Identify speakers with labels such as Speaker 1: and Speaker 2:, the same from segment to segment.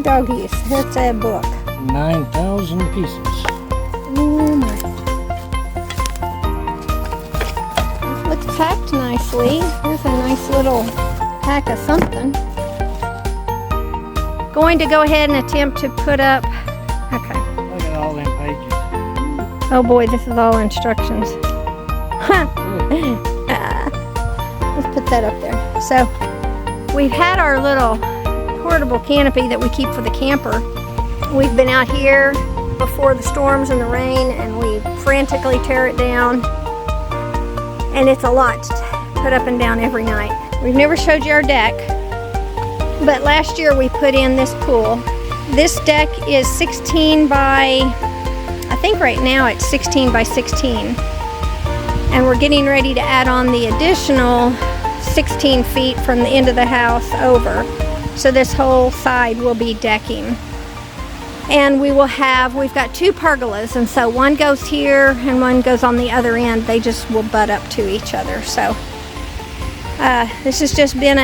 Speaker 1: Doggies, that's a book.
Speaker 2: 9,000 pieces.
Speaker 1: Oh my. This looks packed nicely. There's a nice little pack of something. Going to go ahead and attempt to put up. Okay.
Speaker 2: Look at all them pages.
Speaker 1: Oh boy, this is all instructions. Let's put that up there. So, we've had our little portable canopy that we keep for the camper. We've been out here before the storms and the rain, and we frantically tear it down, and it's a lot to put up and down every night. We've never showed you our deck, but last year we put in this pool. This deck is 16 by, I think right now it's 16 by 16, and we're getting ready to add on the additional 16 feet from the end of the house over. So this whole side will be decking. And we've got two pergolas, and so one goes here and one goes on the other end. They just will butt up to each other. So this has just been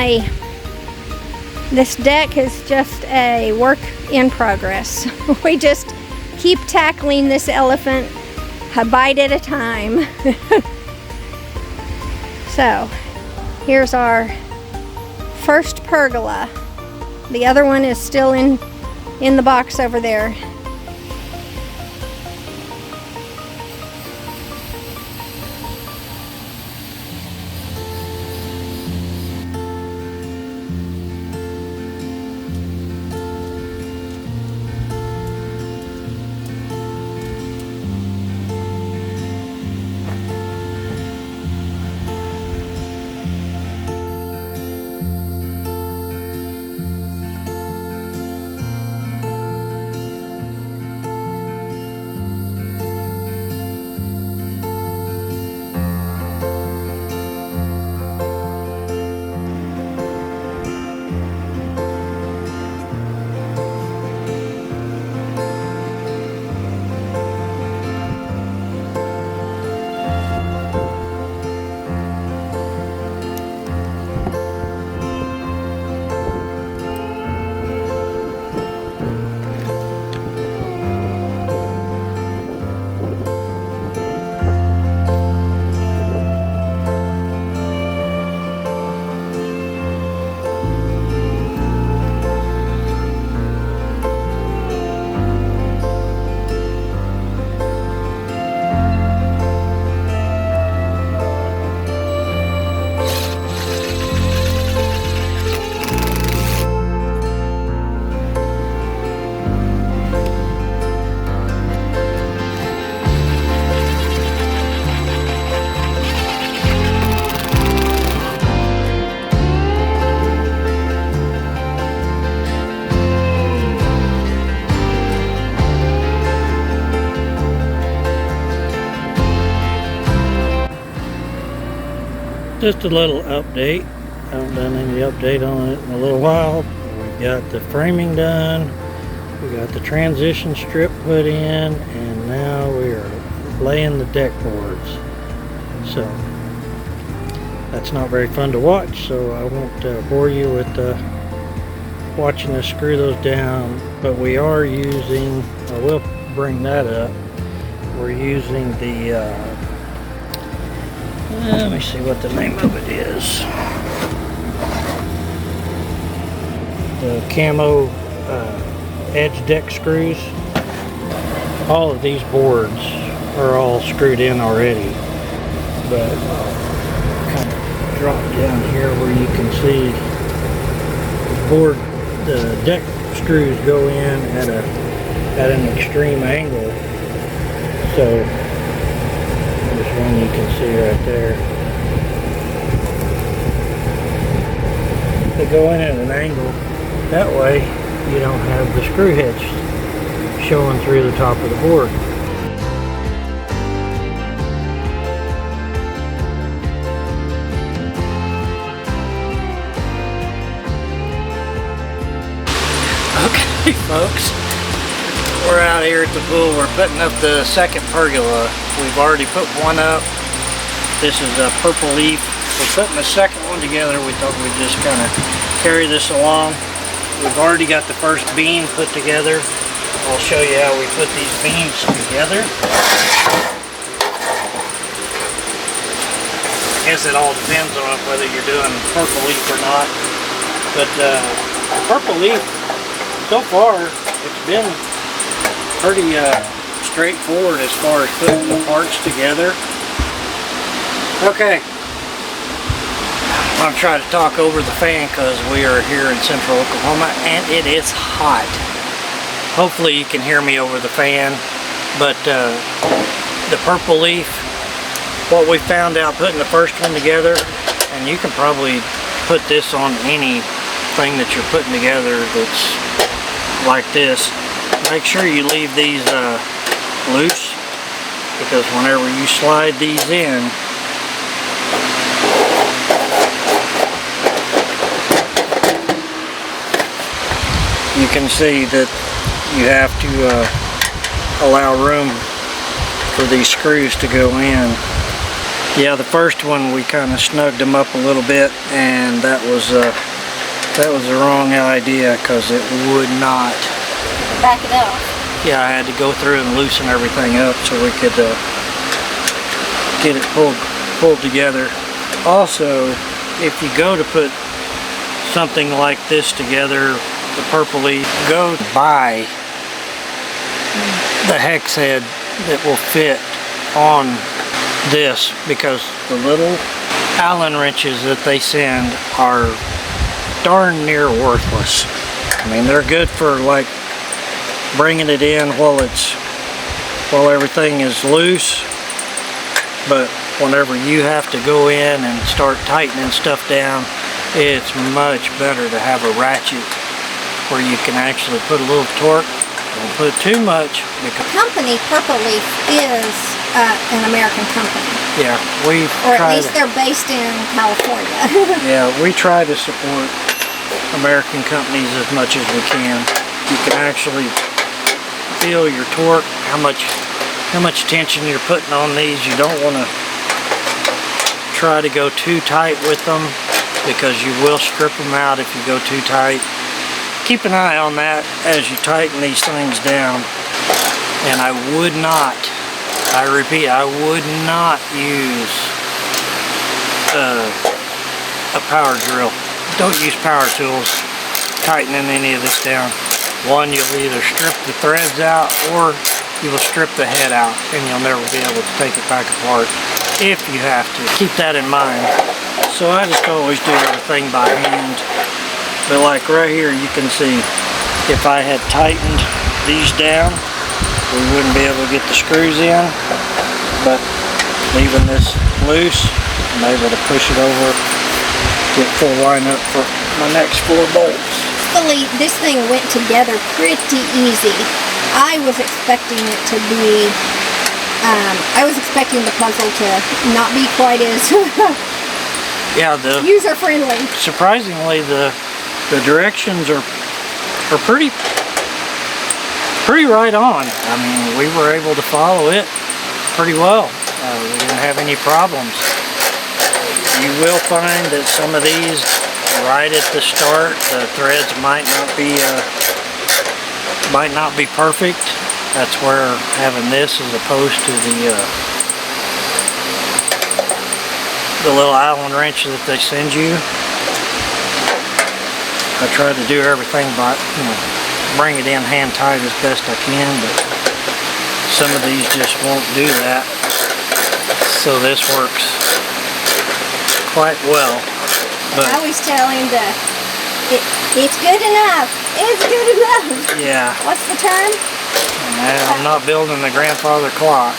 Speaker 1: this deck is just a work in progress. We just keep tackling this elephant a bite at a time. So here's our first pergola. The other one is still in the box over there.
Speaker 2: Just a little update. I haven't done any update on it in a little while. We got the framing done. We got the transition strip put in, and now we are laying the deck boards. So that's not very fun to watch, so I won't bore you with watching us screw those down. But we are using, I will bring that up, we're using the let me see what the name of it is. The camo edge deck screws. All of these boards are all screwed in already, but kind of drop down here where you can see the deck screws go in at an extreme angle. So there's one you can see right there. They go in at an angle. That way you don't have the screw heads showing through the top of the board. Okay, folks, we're out here at the pool. We're putting up the second pergola. We've already put one up. This is a purple leaf. We're putting the second one together. We thought we'd just kind of carry this along. We've already got the first beam put together. I'll show you how we put these beams together. I guess it all depends on whether you're doing purple leaf or not. But the purple leaf, so far, it's been pretty straightforward as far as putting the parts together. Okay, I'm going to try to talk over the fan because we are here in central Oklahoma and it is hot. Hopefully you can hear me over the fan, but the purple leaf, what we found out putting the first one together, and you can probably put this on anything that you're putting together that's like this. Make sure you leave these loose, because whenever you slide these in, you can see that you have to allow room for these screws to go in. Yeah, the first one we kind of snugged them up a little bit, and that was the wrong idea because it would not
Speaker 1: Back it up.
Speaker 2: Yeah, I had to go through and loosen everything up so we could get it pulled together. Also, if you go to put something like this together, the purple leaf, go buy the hex head that will fit on this, because the little Allen wrenches that they send are darn near worthless. I mean, they're good for like bringing it in while everything is loose, but whenever you have to go in and start tightening stuff down, it's much better to have a ratchet where you can actually put a little torque. Don't put too much, because
Speaker 1: Company Purple Leaf is an American company.
Speaker 2: Yeah, we
Speaker 1: or at least they're based in California.
Speaker 2: Yeah, we try to support American companies as much as we can. You can actually feel your torque, how much tension you're putting on these. You don't want to try to go too tight with them, because you will strip them out if you go too tight. Keep an eye on that as you tighten these things down. And I would not, I repeat, I would not use a power drill. Don't use power tools tightening any of this down. One, you'll either strip the threads out or you will strip the head out, and you'll never be able to take it back apart if you have to. Keep that in mind. So I just always do everything by hand. But like right here, you can see if I had tightened these down, we wouldn't be able to get the screws in. But leaving this loose, I'm able to push it over, get full line up for my next 4 bolts.
Speaker 1: This thing went together pretty easy. I was expecting it to be, I was expecting the puzzle to not be quite as
Speaker 2: yeah,
Speaker 1: user-friendly.
Speaker 2: Surprisingly, the directions are pretty right on. I mean, we were able to follow it pretty well. We didn't have any problems. You will find that some of these, right at the start, the threads might not be perfect. That's where having this as opposed to the little Allen wrench that they send you. I try to do everything by, bring it in hand tight as best I can, but some of these just won't do that. So this works quite well. But
Speaker 1: I always tell him that it's good enough. It's good enough.
Speaker 2: Yeah.
Speaker 1: What's the term?
Speaker 2: I'm not building the grandfather clock.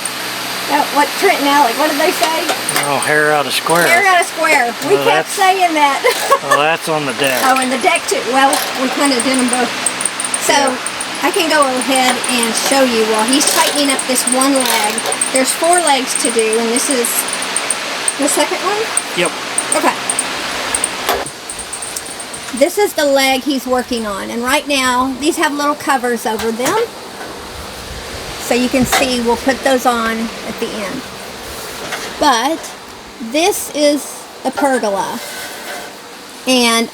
Speaker 1: What Trent and Alec, what did they say?
Speaker 2: Oh, hair out of square.
Speaker 1: Hair out of square. We
Speaker 2: Well,
Speaker 1: kept saying that.
Speaker 2: Well, that's on the deck.
Speaker 1: Oh, and the deck too. Well, we kind of did them both. So I can go ahead and show you while he's tightening up this one leg. There's 4 legs to do, and this is the second one?
Speaker 2: Yep.
Speaker 1: Okay. This is the leg he's working on, and right now these have little covers over them. So you can see we'll put those on at the end. But this is a pergola, and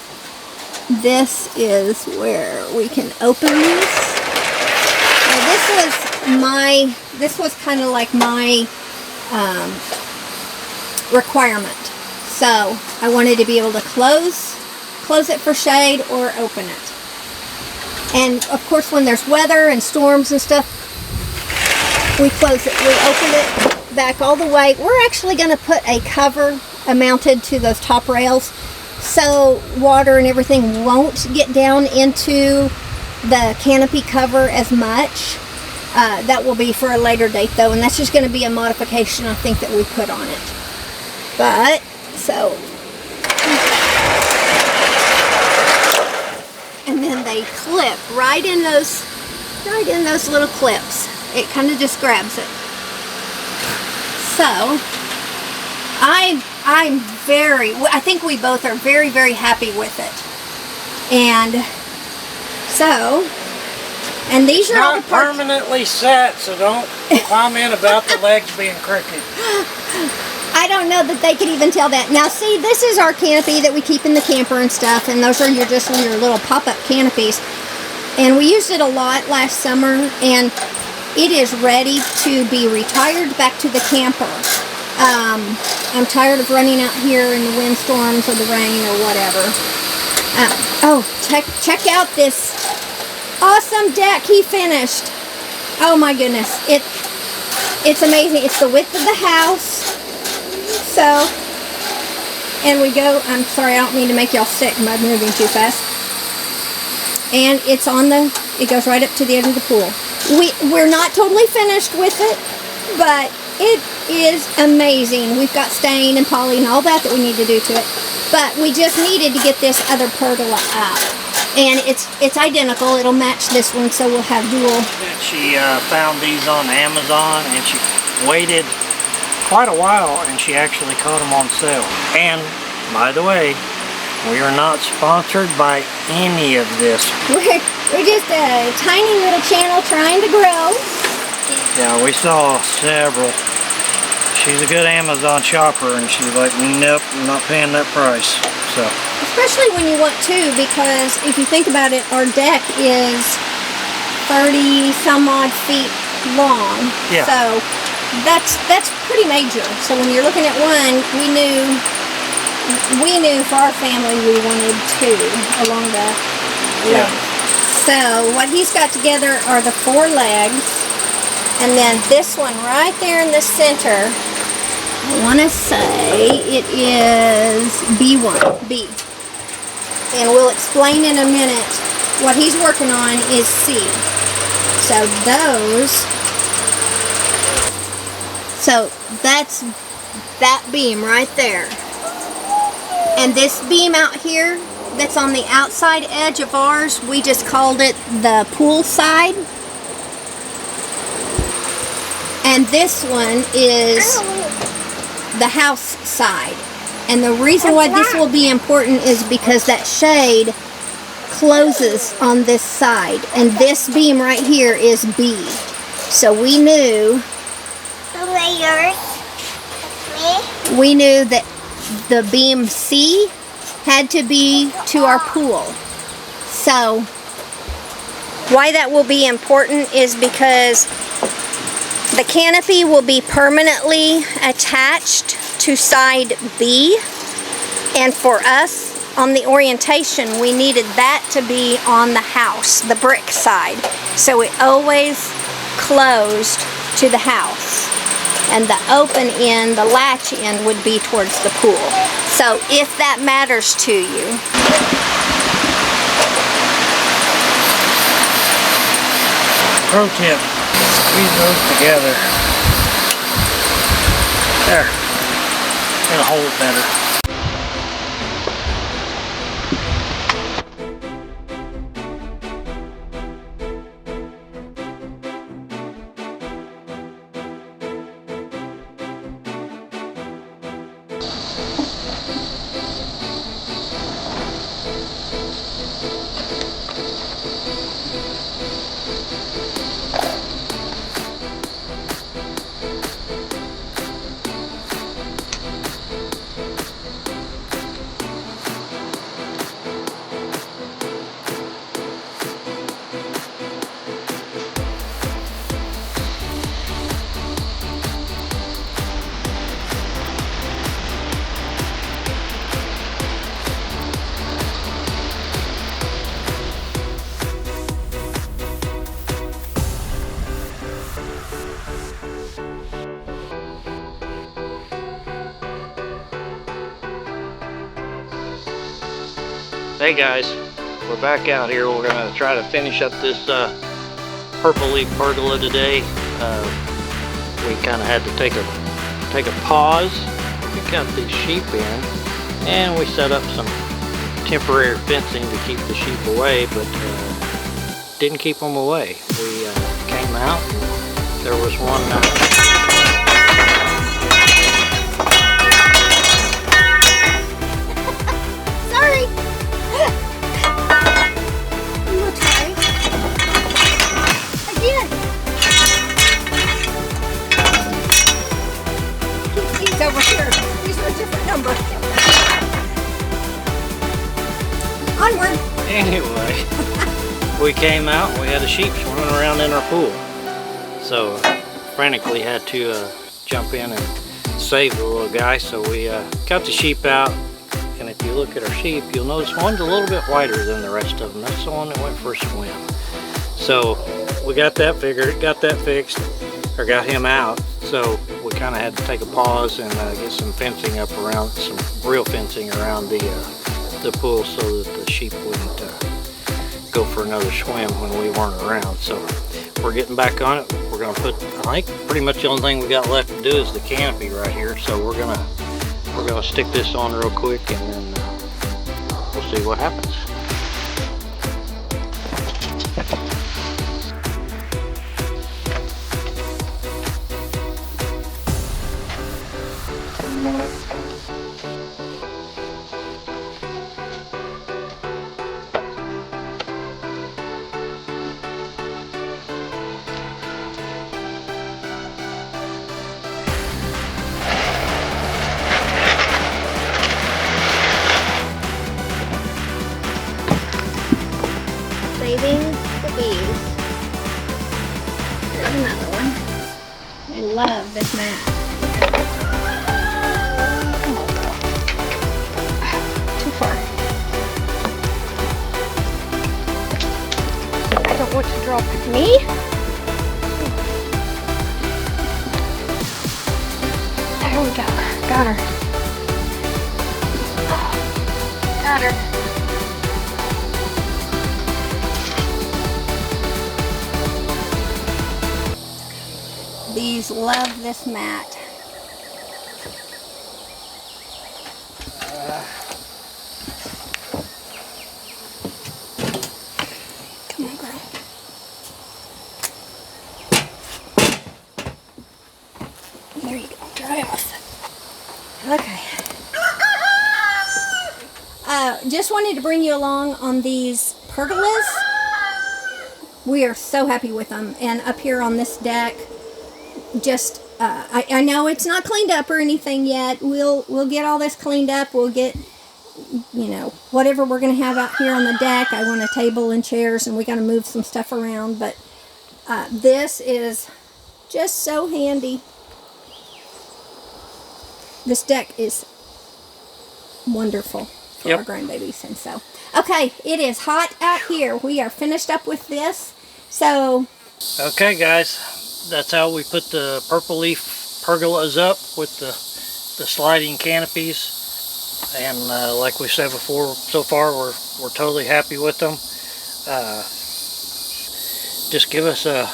Speaker 1: this is where we can open these. Now this was kind of like my requirement. So I wanted to be able to close it for shade or open it. And of course when there's weather and storms and stuff, we close it, we open it back all the way. We're actually going to put a cover mounted to those top rails so water and everything won't get down into the canopy cover as much. That will be for a later date though, and that's just going to be a modification I think that we put on it. But, so, and then they clip right in those little clips. It kind of just grabs it. So, I think we both are very, very happy with it. And so, and these are all
Speaker 2: not permanently set, so don't comment about the legs being crooked.
Speaker 1: I don't know that they could even tell that. Now see, this is our canopy that we keep in the camper and stuff, and those are just your little pop-up canopies. And we used it a lot last summer, and it is ready to be retired back to the camper. I'm tired of running out here in the windstorms or the rain or whatever. Check out this awesome deck he finished. Oh my goodness, it's amazing. It's the width of the house. So, and we go, I'm sorry, I don't mean to make y'all sick by moving too fast. And it's on it goes right up to the edge of the pool. We're not totally finished with it, but it is amazing. We've got stain and poly and all that we need to do to it. But we just needed to get this other pergola up. And it's identical. It'll match this one, so we'll have dual.
Speaker 2: She found these on Amazon, and she waited quite a while, and she actually caught them on sale. And by the way, we are not sponsored by any of this.
Speaker 1: We're just a tiny little channel trying to grow.
Speaker 2: Yeah, we saw several. She's a good Amazon shopper, and she's like, nope, I'm not paying that price. So,
Speaker 1: especially when you want to, because if you think about it, our deck is 30 some odd feet long.
Speaker 2: Yeah.
Speaker 1: So that's pretty major. So when you're looking at one, we knew for our family we wanted 2 along the length. So what he's got together are the 4 legs, and then this one right there in the center, I want to say it is B1, B. And we'll explain in a minute. What he's working on is C. So that's that beam right there. And this beam out here that's on the outside edge of ours, we just called it the pool side. And this one is the house side. And the reason why this will be important is because that shade closes on this side. And this beam right here is B. So we knew that the beam C had to be to our pool. So why that will be important is because the canopy will be permanently attached to side B, and for us on the orientation we needed that to be on the house, the brick side, so it always closed to the house, and the open end, the latch end, would be towards the pool. So if that matters to you,
Speaker 2: pro tip, squeeze those together. There. It'll hold better. Hey guys, we're back out here. We're going to try to finish up this purple leaf pergola today. We kind of had to take a pause. We got these sheep in, and we set up some temporary fencing to keep the sheep away, but didn't keep them away. We came out, and there was one
Speaker 1: over here. These are a different number. Onward.
Speaker 2: Anyway, we came out and we had a sheep swimming around in our pool. So frantically had to jump in and save the little guy. So we got the sheep out, and if you look at our sheep, you'll notice one's a little bit whiter than the rest of them. That's the one that went for a swim. So we got that figured, got that fixed, or got him out. So we kind of had to take a pause and get some fencing up around, some real fencing around the pool so that the sheep wouldn't go for another swim when we weren't around. So we're getting back on it. We're going to put, I think pretty much the only thing we got left to do is the canopy right here. So we're gonna stick this on real quick, and then we'll see what happens.
Speaker 1: Saving the bees. There's another one. I love this mat. Too far. I don't want to drop me. There we go. Got her. Got her. Bees love this mat. Come on, girl. There you go. Dry off. Okay. Just wanted to bring you along on these pergolas. We are so happy with them. And up here on this deck, just I know it's not cleaned up or anything yet. We'll get all this cleaned up. We'll get, you know, whatever we're going to have out here on the deck. I want a table and chairs, and we got to move some stuff around, but this is just so handy. This deck is wonderful for our grandbabies. And so, okay, it is hot out here. We are finished up with this. So
Speaker 2: okay guys, that's how we put the purple leaf pergolas up with the sliding canopies. And like we said before, so far we're totally happy with them. Just give us a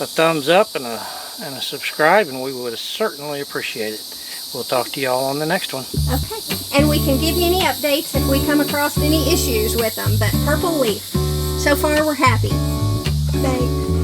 Speaker 2: thumbs up and a and a subscribe, and we would certainly appreciate it. We'll talk to y'all on the next one.
Speaker 1: Okay. And we can give you any updates if we come across any issues with them. But purple leaf, so far we're happy. Thanks.